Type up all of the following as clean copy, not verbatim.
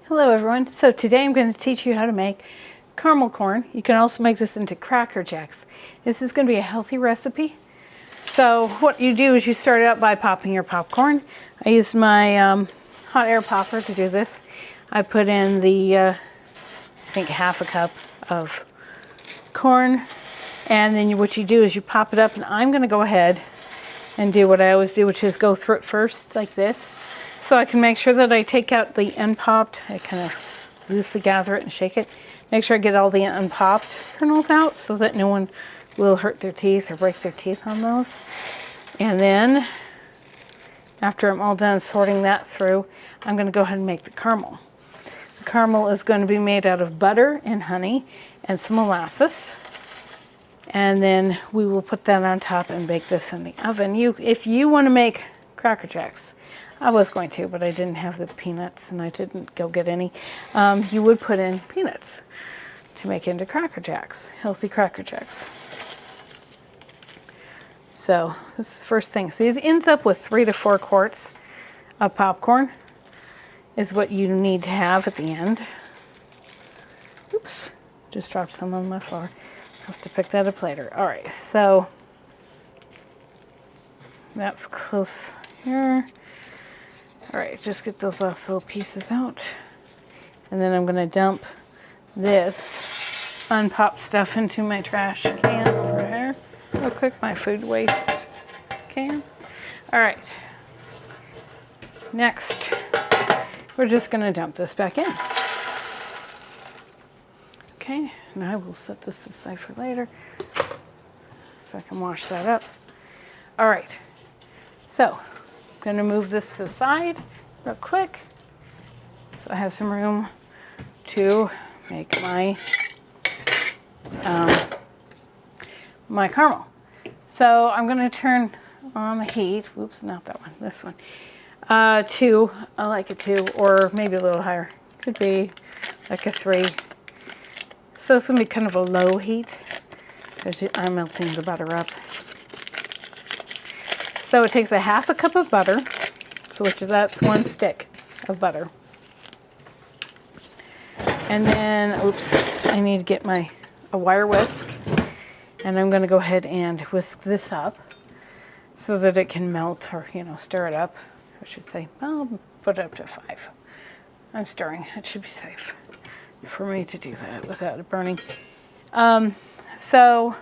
Hello everyone. So today I'm going to teach you how to make caramel corn. You can also make this into Cracker Jacks. This is going to be a healthy recipe. So what you do is you start out by popping your popcorn. I used my hot air popper to do this. I put in the, I think half a cup of corn. And then what you do is you pop it up, and I'm going to go ahead and do what I always do, which is go through it first like this. So I can make sure that I take out the unpopped. I kind of loosely gather it and shake it. Make sure I get all the unpopped kernels out so that no one will hurt their teeth or break their teeth on those. And then after I'm all done sorting that through, I'm going to go ahead and make the caramel. The caramel is going to be made out of butter and honey and some molasses. And then we will put that on top and bake this in the oven. If you want to make Cracker Jacks, I was going to, but I didn't have the peanuts and I didn't go get any. You would put in peanuts to make into Cracker Jacks, healthy Cracker Jacks. So this is the first thing. So it ends up with 3 to 4 quarts of popcorn is what you need to have at the end. Oops, just dropped some on my floor. I'll have to pick that up later. All right, so that's close here. All right, just get those last little pieces out. And then I'm gonna dump this unpopped stuff into my trash can over here. Real quick, my food waste can. All right, next, we're just gonna dump this back in. Okay, and I will set this aside for later so I can wash that up. All right, so I'm gonna move this to the side real quick so I have some room to make my my caramel. So I'm gonna turn on the heat. Whoops, not that one, this one. 2, I like it 2, or maybe a little higher. Could be like a 3. So it's gonna be kind of a low heat because I'm melting the butter up. So it takes a half a cup of butter, so that's 1 stick of butter. And then, oops, I need to get a wire whisk, and I'm gonna go ahead and whisk this up so that it can melt, or stir it up, I should say. I'll put it up to 5. I'm stirring, it should be safe for me to do that without it burning. So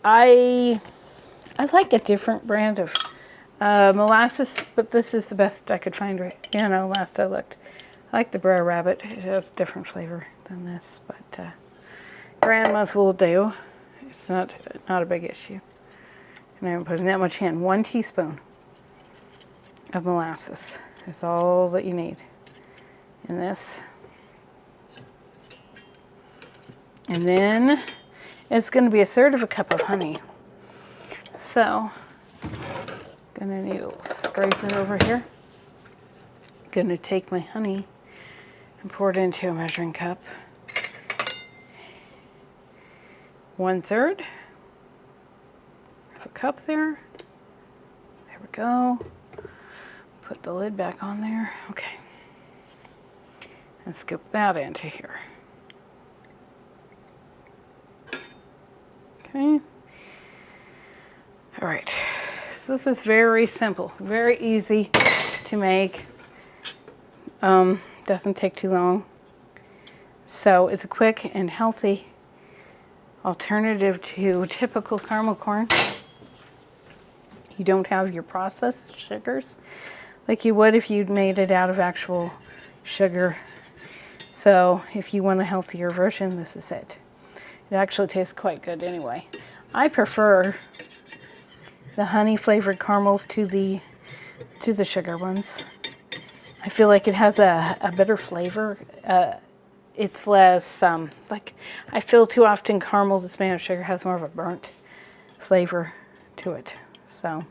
I like a different brand of molasses, but this is the best I could find, last I looked. I like the Brer Rabbit. It has a different flavor than this, but Grandma's will do. It's not a big issue. And I'm putting that much in. 1 teaspoon of molasses is all that you need in this. And then it's going to be 1/3 of a cup of honey. So, gonna need a little scraper over here. Gonna take my honey and pour it into a measuring cup. 1/3 of a cup there. There we go. Put the lid back on there. Okay. And scoop that into here. Okay. All right, so this is very simple, very easy to make. Doesn't take too long. So it's a quick and healthy alternative to typical caramel corn. You don't have your processed sugars like you would if you'd made it out of actual sugar. So if you want a healthier version, this is it. It actually tastes quite good anyway. I prefer the honey flavored caramels to the sugar ones. I feel like it has a better flavor. It's less I feel too often caramels that's made of sugar has more of a burnt flavor to it. So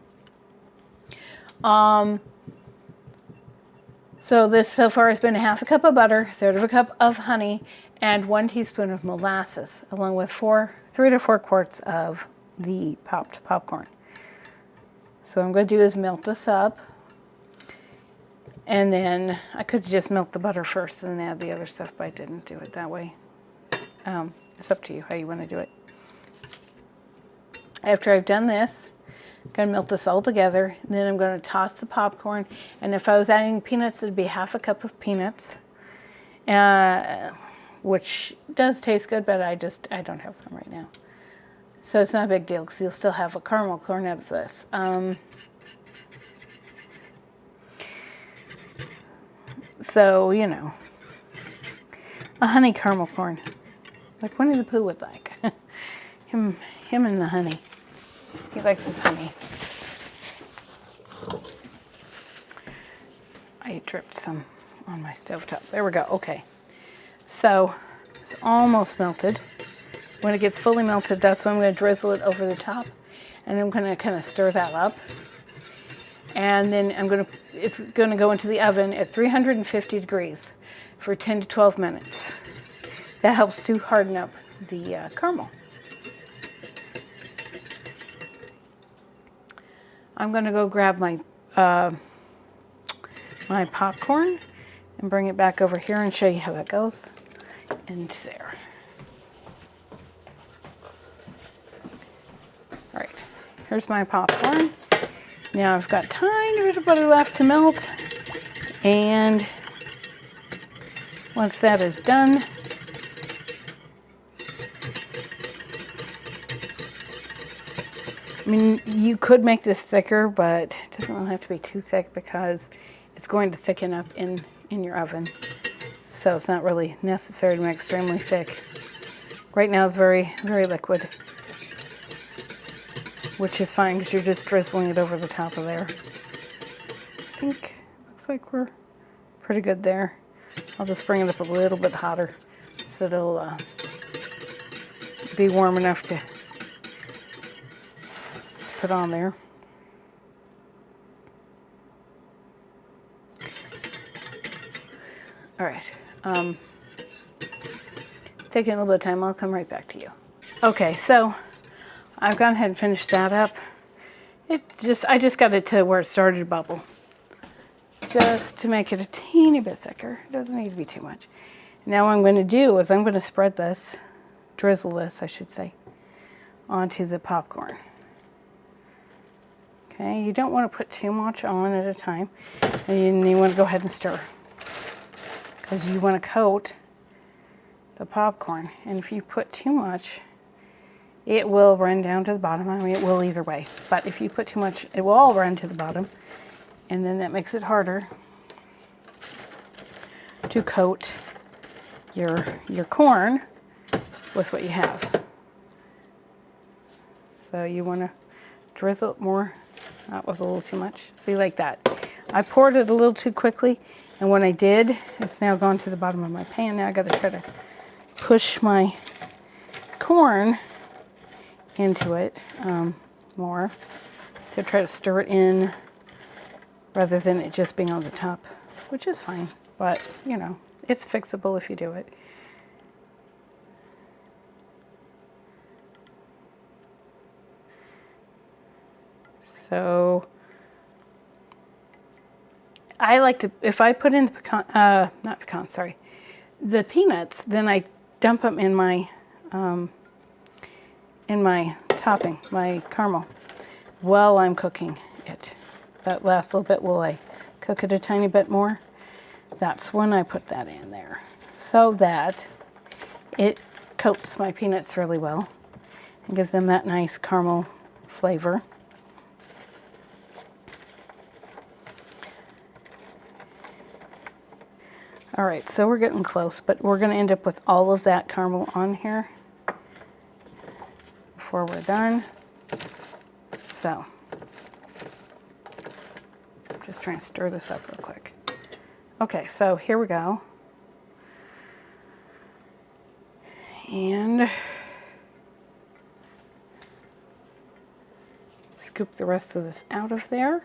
so this so far has been a half a cup of butter, 1/3 of a cup of honey, and 1 teaspoon of molasses, along with 3 to 4 quarts of the popped popcorn. So what I'm going to do is melt this up, And then I could just melt the butter first and then add the other stuff, but I didn't do it that way. It's up to you how you want to do it. After I've done this, I'm going to melt this all together. Then I'm going to toss the popcorn. And if I was adding peanuts, it'd be half a cup of peanuts, which does taste good, but I don't have them right now. So it's not a big deal because you'll still have a caramel corn out of this. So, you know, a honey caramel corn, like Winnie the Pooh would like. him and the honey. He likes his honey. I dripped some on my stovetop. There we go. Okay. So it's almost melted. When it gets fully melted, that's when I'm going to drizzle it over the top. And I'm going to kind of stir that up. And then it's going to go into the oven at 350 degrees for 10 to 12 minutes. That helps to harden up the caramel. I'm going to go grab my my popcorn and bring it back over here and show you how that goes into there. All right, here's my popcorn. Now I've got a tiny bit of butter left to melt, and once that is done, I mean, you could make this thicker, but it doesn't really have to be too thick because it's going to thicken up in your oven. So it's not really necessary to make extremely thick. Right now it's very, very liquid, which is fine because you're just drizzling it over the top of there. I think looks like we're pretty good there. I'll just bring it up a little bit hotter so it'll be warm enough to put on there. All right. Taking a little bit of time, I'll come right back to you. Okay, so I've gone ahead and finished that up. I just got it to where it started to bubble. Just to make it a teeny bit thicker. It doesn't need to be too much. Now what I'm going to do is I'm going to spread this, drizzle this, I should say, onto the popcorn. Okay, you don't want to put too much on at a time, and you want to go ahead and stir because you want to coat the popcorn. And if you put too much, it will run down to the bottom. I mean, it will either way, but if you put too much, it will all run to the bottom, and then that makes it harder to coat your corn with what you have. So you want to drizzle it more. That was a little too much. See, like that. I poured it a little too quickly, and when I did, it's now gone to the bottom of my pan. Now I got to try to push my corn into it more to try to stir it in rather than it just being on the top, which is fine, but you know, it's fixable if you do it. So I like to, if I put in the the peanuts, then I dump them in my topping, my caramel, while I'm cooking it. That last little bit, will I cook it a tiny bit more? That's when I put that in there, so that it coats my peanuts really well and gives them that nice caramel flavor. All right, so we're getting close, but we're going to end up with all of that caramel on here before we're done. So, I'm just trying to stir this up real quick. Okay, so here we go. And scoop the rest of this out of there.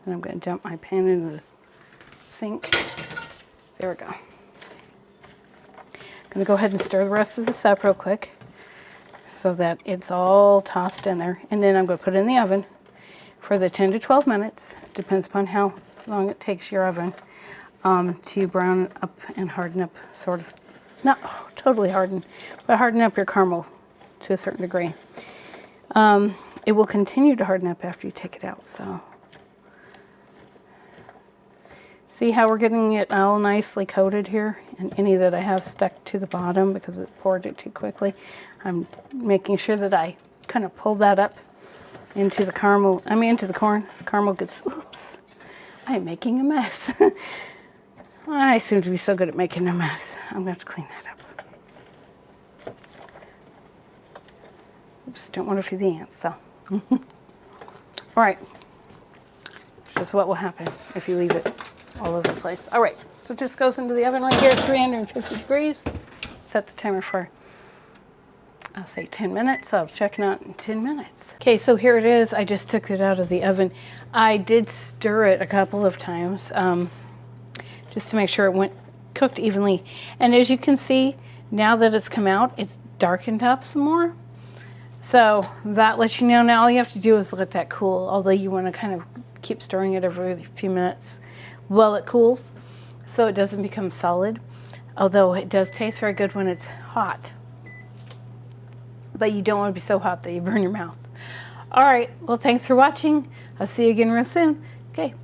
And I'm going to dump my pan into the sink. There we go. I'm going to go ahead and stir the rest of this up real quick so that it's all tossed in there. And then I'm going to put it in the oven for the 10 to 12 minutes, depends upon how long it takes your oven, to brown up and harden up, sort of, not totally harden, but harden up your caramel to a certain degree. It will continue to harden up after you take it out, so. See how we're getting it all nicely coated here? And any that I have stuck to the bottom because it poured it too quickly, I'm making sure that I kind of pull that up into the caramel, into the corn. Caramel gets, oops, I'm making a mess. I seem to be so good at making a mess. I'm going to have to clean that up. Oops, don't want to feed the ants, so. All right, just what will happen if you leave it all over the place. All right, so it just goes into the oven right here at 350 degrees. Set the timer for, I'll say 10 minutes. I'll check it out in 10 minutes. Okay, so here it is. I just took it out of the oven. I did stir it a couple of times just to make sure it went cooked evenly. And as you can see, now that it's come out, it's darkened up some more. So that lets you know now all you have to do is let that cool, although you want to kind of keep stirring it every few minutes while it cools so it doesn't become solid, although it does taste very good when it's hot. But you don't want to be so hot that you burn your mouth. All right, well, thanks for watching. I'll see you again real soon. Okay, bye.